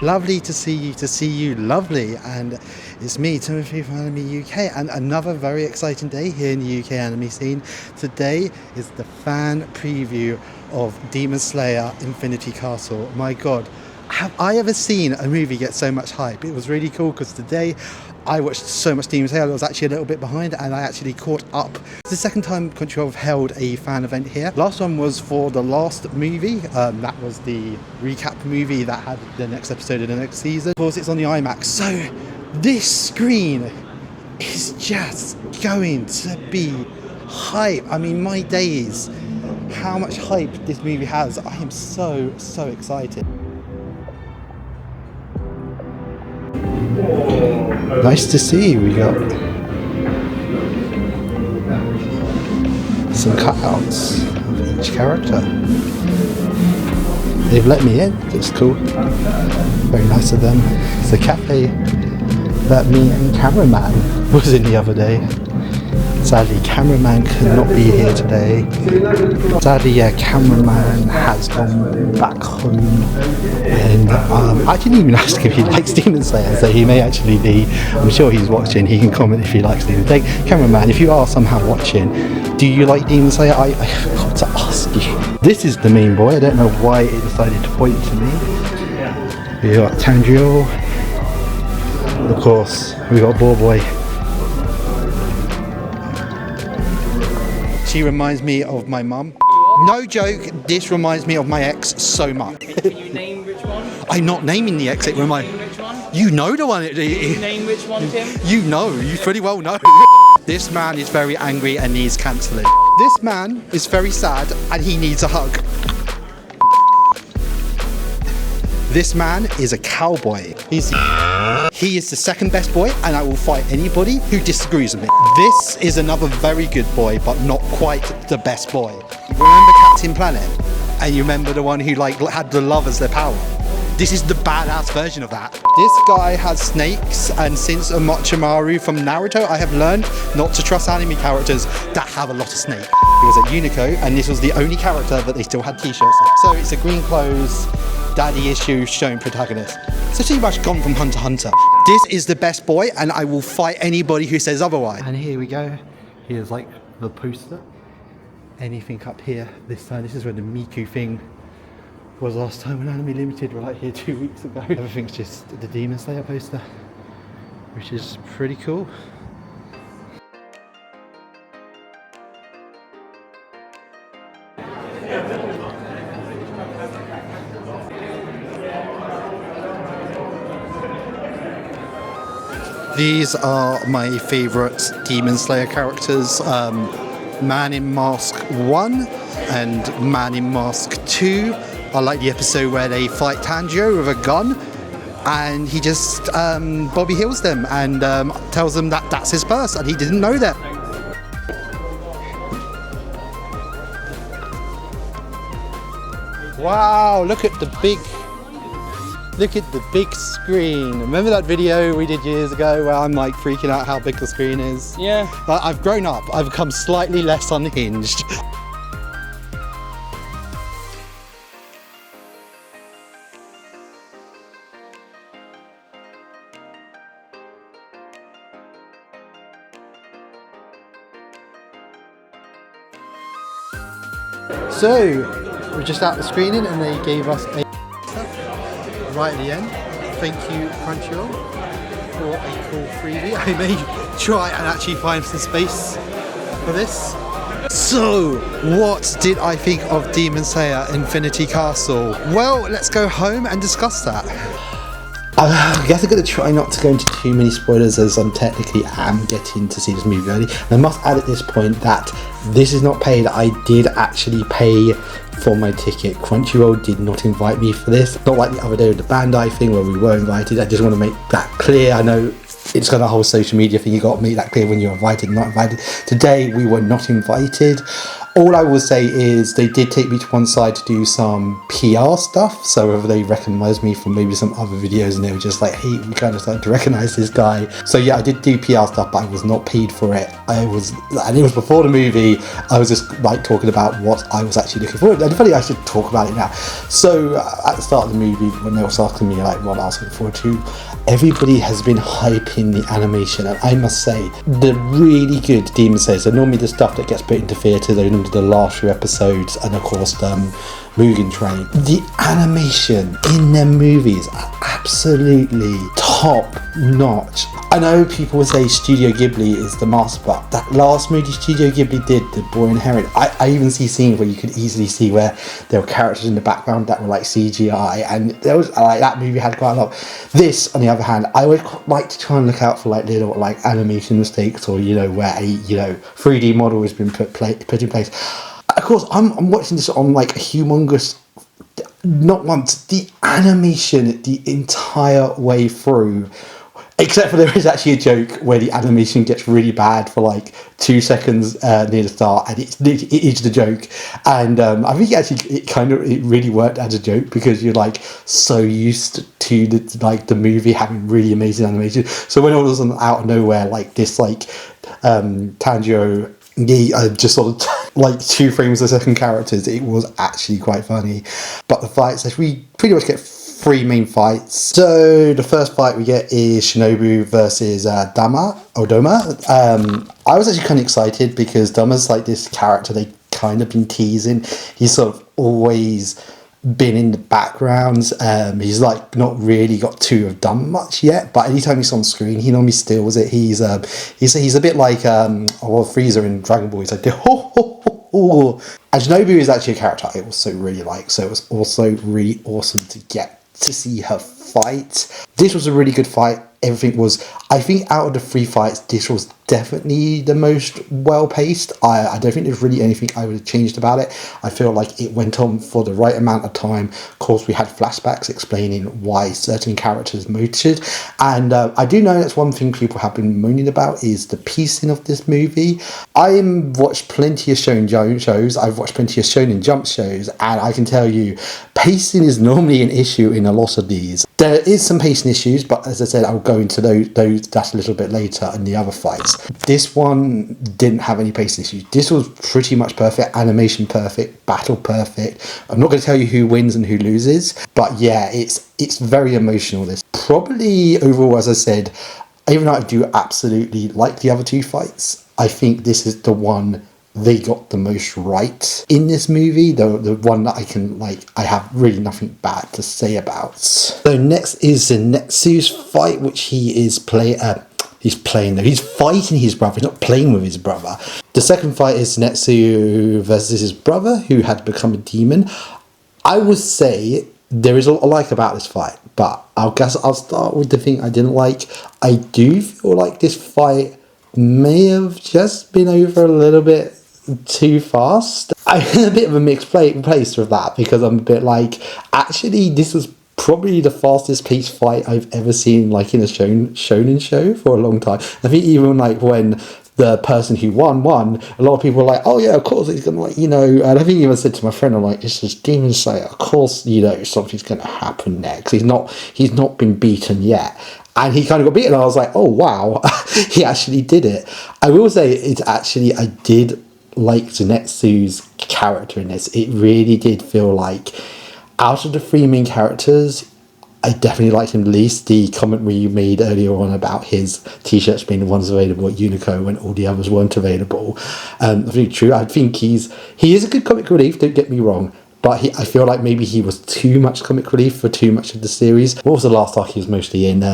Lovely to see you, lovely. And it's me, Timothy from Anime UK, and another very exciting day here in the UK anime scene. Today is the fan preview of Demon Slayer Infinity Castle. My god, have I ever seen a movie get so much hype? It was really cool because today I watched so much Demon Slayer. I was actually a little bit behind and I actually caught up. It's the second time Crunchyroll have held a fan event here. Last one was for the last movie. That was the recap movie that had the next episode of the next season. Of course, it's on the IMAX. So this screen is just going to be hype. I mean, my days, how much hype this movie has. I am so excited. Nice to see. We got some cutouts of each character. They've let me in. That's cool. Very nice of them. It's a cafe that me and cameraman was in the other day. Sadly, cameraman could not be here today. Sadly, yeah, cameraman has gone back home. And I didn't even ask if he likes Demon Slayer, so he may actually be. I'm sure he's watching. He can comment if he likes Demon Slayer. Cameraman, if you are somehow watching, do you like Demon Slayer? I forgot to ask you. This is the main boy. I don't know why it decided to point to me. We got Tanjiro. Of course, we got Boy. She reminds me of my mum. No joke, this reminds me of my ex so much. Can you name which one? I'm not naming the ex, it reminds... Which one? You know the one. Can you name which one, Tim? You know, you pretty well know. This man is very angry and needs cancelling. This man is very sad and he needs a hug. This man is a cowboy. He is the second best boy and I will fight anybody who disagrees with me. This is another very good boy, but not quite the best boy. Remember Captain Planet? And you remember the one who had the love as their power? This is the badass version of that. This guy has snakes, and since Orochimaru from Naruto, I have learned not to trust anime characters that have a lot of snake. He was at Unico, and this was the only character that they still had t-shirts. So it's a green clothes, daddy issue shown protagonist. So pretty much gone from Hunter x Hunter. This is the best boy, and I will fight anybody who says otherwise. And here we go. Here's like the poster. Anything up here this time. This is where the Miku thing was last time when Anime Limited were like here 2 weeks ago. Everything's just the Demon Slayer poster, which is pretty cool. These are my favourite Demon Slayer characters. Man in Mask 1 and Man in Mask 2. I like the episode where they fight Tanjiro with a gun and he just Bobby heals them and tells them that that's his purse and he didn't know that. Wow, look at the big screen. Remember that video we did years ago where I'm like freaking out how big the screen is? Yeah. But I've grown up, I've become slightly less unhinged. So, we're just out the screening and they gave us a right at the end. Thank you, Crunchyroll, for a cool freebie. I may try and actually find some space for this. So, what did I think of Demon Slayer Infinity Castle? Well, let's go home and discuss that. I guess I'm going to try not to go into too many spoilers as I'm technically getting to see this movie early. And I must add at this point that this is not paid. I did actually pay for my ticket. Crunchyroll did not invite me for this. Not like the other day with the Bandai thing where we were invited. I just want to make that clear. I know it's got a whole social media thing. You got to make that clear when you're invited, not invited. Today we were not invited. All I will say is they did take me to one side to do some PR stuff. So whether they recognised me from maybe some other videos and they were just like, hey, we kind of started to recognise this guy. So yeah, I did do PR stuff, but I was not paid for it. And it was before the movie. I was just like talking about what I was actually looking for. And funny, I should talk about it now. So at the start of the movie, when they were asking me like what I was looking forward to, everybody has been hyping the animation, and I must say, the really good Demon Slayer, so normally the stuff that gets put into theatre, they're into the last few episodes, and of course Mugen Train. The animation in their movies are absolutely top notch. I know people would say Studio Ghibli is the master, but that last movie Studio Ghibli did, The Boy and Heron, I even see scenes where you could easily see where there were characters in the background that were like CGI, and there was like that movie had quite a lot. This, on the other hand, I would like to try and look out for like little like animation mistakes, or where a 3D model has been put in place. Of course, I'm watching this on like a humongous, not once, the animation the entire way through, except for there is actually a joke where the animation gets really bad for like 2 seconds near the start, and it is the joke. And I think actually it really worked as a joke, because you're like so used to the movie having really amazing animation. So when all of a sudden out of nowhere, like this Tanjiro, just sort of like 2 frames a second characters, it was actually quite funny. But the fights, we pretty much get 3 main fights. So the first fight we get is Shinobu versus Douma. I was actually kind of excited because Douma's like this character they kind of been teasing. He's sort of always been in the backgrounds. He's like not really got to have done much yet, but anytime he's on screen, he normally steals it. He's a bit like Frieza in Dragon Ball. He's like ho ho ho ho. And Shinobu is actually a character I also really like, so it was also really awesome to get to see her fight. This was a really good fight. Everything was, I think out of the 3 fights, this was definitely the most well-paced. I don't think there's really anything I would have changed about it. I feel like it went on for the right amount of time. Of course, we had flashbacks explaining why certain characters motored. And I do know that's one thing people have been moaning about is the pacing of this movie. I've watched plenty of shonen shows. I've watched plenty of shonen jump shows. And I can tell you, pacing is normally an issue in a lot of these. There is some pacing issues, but as I said, I'll go into those that a little bit later in the other fights. This one didn't have any pacing issues. This was pretty much perfect, animation perfect, battle perfect. I'm not going to tell you who wins and who loses, but yeah, it's very emotional. This probably overall, as I said, even though I do absolutely like the other 2 fights, I think this is the one they got the most right in this movie, the one that I have really nothing bad to say about. So next is Zenitsu's fight, which he's fighting his brother, he's not playing with his brother. The second fight is Zenitsu versus his brother, who had become a demon. I would say there is a lot I like about this fight, but I'll start with the thing I didn't like. I do feel like this fight may have just been over a little bit too fast. I'm in a bit of a mixed place with that, because I'm a bit like, actually this was probably the fastest paced fight I've ever seen like in a shonen show for a long time. I think even like when the person who won, a lot of people were like, oh yeah, of course he's gonna and I think even said to my friend, I'm like, this is Demon Slayer, of course something's gonna happen next. He's not been beaten yet. And he kind of got beaten. I was like, oh wow, he actually did it. I will say I did like Zenitsu's character in this. It really did feel like, out of the 3 main characters, I definitely liked him the least. The comment you made earlier on about his t-shirts being the ones available at Uniqlo when all the others weren't available, I think true. I think he is a good comic relief, don't get me wrong, but I feel like maybe he was too much comic relief for too much of the series. What was the last arc he was mostly in?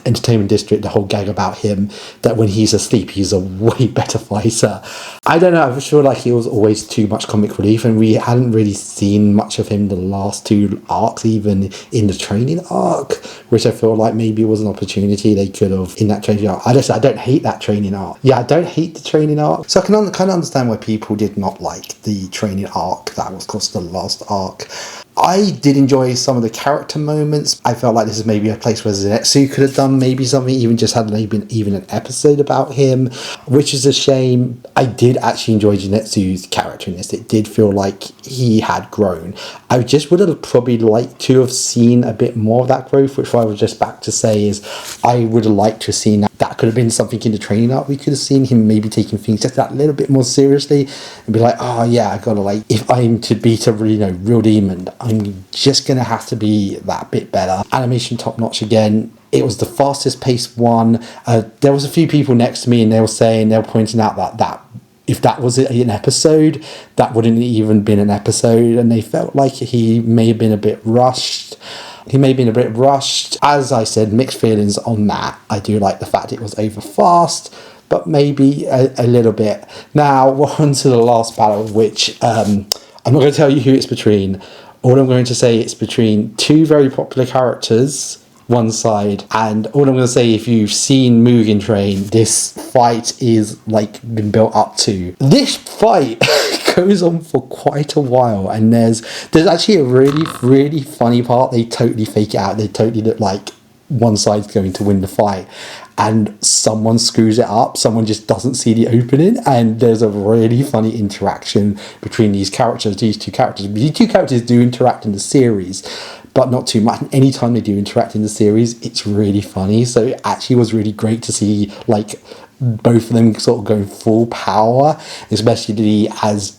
Entertainment District, the whole gag about him, that when he's asleep, he's a way better fighter. I don't know, I feel like he was always too much comic relief, and we hadn't really seen much of him the last 2 arcs, even in the training arc, which I feel like maybe was an opportunity they could have in that training arc. I don't hate that training arc. Yeah, I don't hate the training arc. So I can kind of understand why people did not like the training arc. That was, of course, the last arc. I did enjoy some of the character moments. I felt like this is maybe a place where Zenitsu could have done maybe something, even just had maybe even an episode about him, which is a shame. I did actually enjoy Zenitsu's character in this. It did feel like he had grown. I just would have probably liked to have seen a bit more of that growth, which I was just back to say is I would have liked to have seen that. That could have been something in the training arc. We could have seen him maybe taking things just that little bit more seriously and be like, oh yeah, I gotta like, if I'm to beat a real demon, I'm just gonna have to be that bit better. Animation top notch again. It was the fastest paced one. There was a few people next to me and they were pointing out that if that was an episode, that wouldn't even been an episode, and they felt like he may have been a bit rushed. As I said, mixed feelings on that. I do like the fact it was over fast, but maybe a little bit. Now, we're on to the last battle, which I'm not going to tell you who it's between. All I'm going to say, it's between two very popular characters, one side, and all I'm going to say, if you've seen Mugen Train, this fight is like been built up to. This fight goes on for quite a while, and there's actually a really funny part. They totally fake it out. They totally look like one side's going to win the fight, and someone screws it up. Someone just doesn't see the opening, and there's a really funny interaction between these two characters. These two characters do interact in the series, but not too much. Anytime they do interact in the series, it's really funny. So it actually was really great to see like both of them sort of going full power, especially as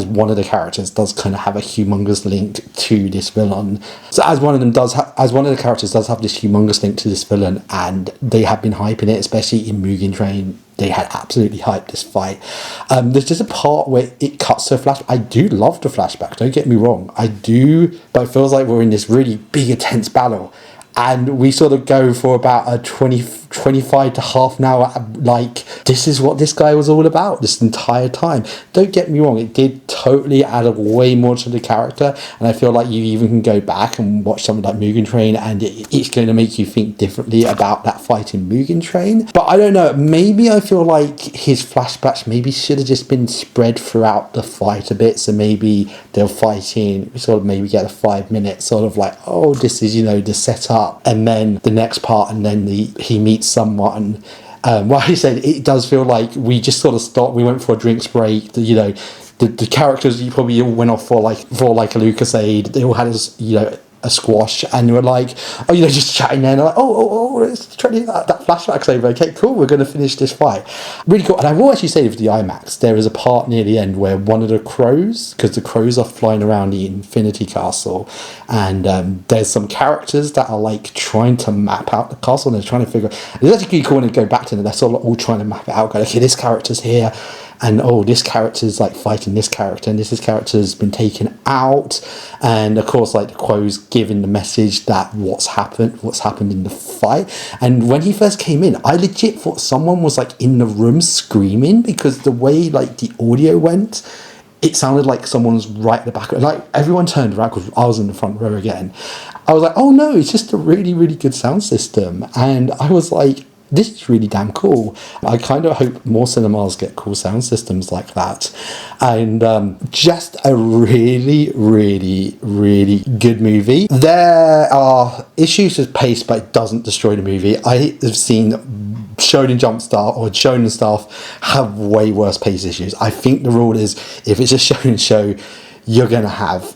one of the characters does kind of have a humongous link to this villain. So as one of the characters does have this humongous link to this villain, and they have been hyping it, especially in Mugen Train. They had absolutely hyped this fight. There's just a part where it cuts to a flashback. I do love the flashback, don't get me wrong. I do, but it feels like we're in this really big, intense battle. And we sort of go for about a 25 to half an hour, like, this is what this guy was all about this entire time. Don't get me wrong, it did totally add way more to the character, and I feel like you even can go back and watch something like Mugen Train, and it's going to make you think differently about that fight in Mugen Train. But I don't know, maybe I feel like his flashbacks maybe should have just been spread throughout the fight a bit, so maybe they're fighting, sort of maybe get a 5 minute sort of like, oh, this is, the setup, and then the next part, and then he meets someone. Well, I said it does feel like we just sort of stopped. We went for a drinks break. The characters you probably all went off for like a Lucasade. They all had a squash, and they were like, just chatting there, and they're like, let's try to that flashback's over. Okay, cool, we're going to finish this fight. Really cool. And I will actually say with the IMAX, there is a part near the end where one of the crows, because the crows are flying around the Infinity Castle, and there's some characters that are like trying to map out the castle, and they're trying to figure. It's actually cool when they go back to them. They're sort of all trying to map it out. Go, okay, this character's here. And this character's like fighting this character, and this character's been taken out, and of course like the Quo's giving the message that what's happened in the fight. And when he first came in, I legit thought someone was like in the room screaming, because the way like the audio went, it sounded like someone was right at the back. Like everyone turned around, because I was in the front row again. I was like, oh no, it's just a really, really good sound system. And I was like, this is really damn cool. I kind of hope more cinemas get cool sound systems like that. And just a really, really, really good movie. There are issues with pace, but it doesn't destroy the movie. I have seen Shonen Jump Star or Shonen stuff have way worse pace issues. I think the rule is, if it's a shonen show, you're gonna have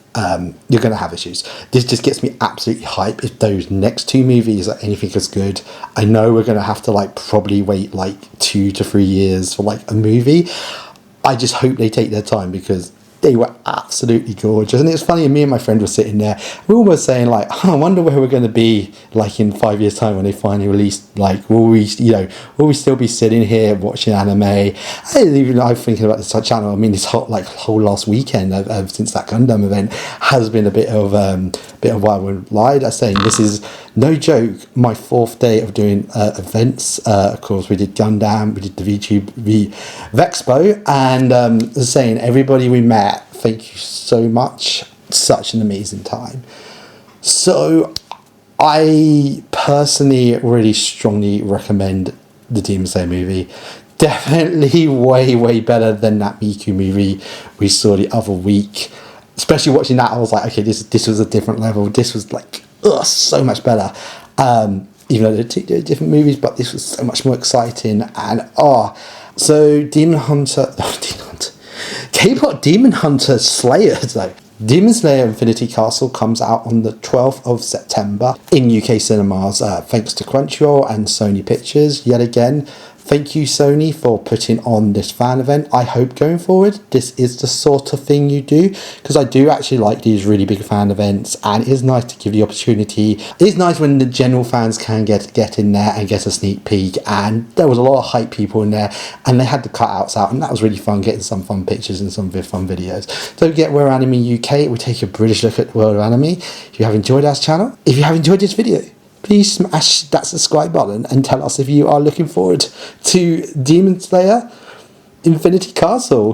issues. This just gets me absolutely hyped. If those next two movies are anything as good, I know we're gonna have to like probably wait like 2 to 3 years for like a movie. I just hope they take their time, because they were absolutely gorgeous. And it's funny, me and my friend were sitting there, we were almost saying like, I wonder where we're going to be like in 5 years time when they finally release, like, will we still be sitting here watching anime? I'm thinking about this channel. I mean, this whole last weekend since that Gundam event has been a bit of why I would lie. I'm saying this is no joke, my 4th day of doing events. Of course, we did Gundam, we did the Vexpo, and saying everybody we met, thank you so much. Such an amazing time. So I personally really strongly recommend the Demon Slayer movie. Definitely way, way better than that Miku movie we saw the other week. especially watching that, I was like, okay, this was a different level. This was like, so much better. Even though they're different movies, but this was so much more exciting. And so Demon Hunter, K-pop Demon Hunter Slayer, though. Demon Slayer Infinity Castle comes out on the 12th of September in UK cinemas, thanks to Crunchyroll and Sony Pictures. Yet again, thank you, Sony, for putting on this fan event. I hope going forward, this is the sort of thing you do, because I do actually like these really big fan events, and it is nice to give the opportunity. It is nice when the general fans can get in there and get a sneak peek, and there was a lot of hype people in there, and they had the cutouts out, and that was really fun, getting some fun pictures and some fun videos. Don't forget, we're Anime UK. We take a British look at the world of anime. If you have enjoyed our channel, if you have enjoyed this video, please smash that subscribe button and tell us if you are looking forward to Demon Slayer Infinity Castle.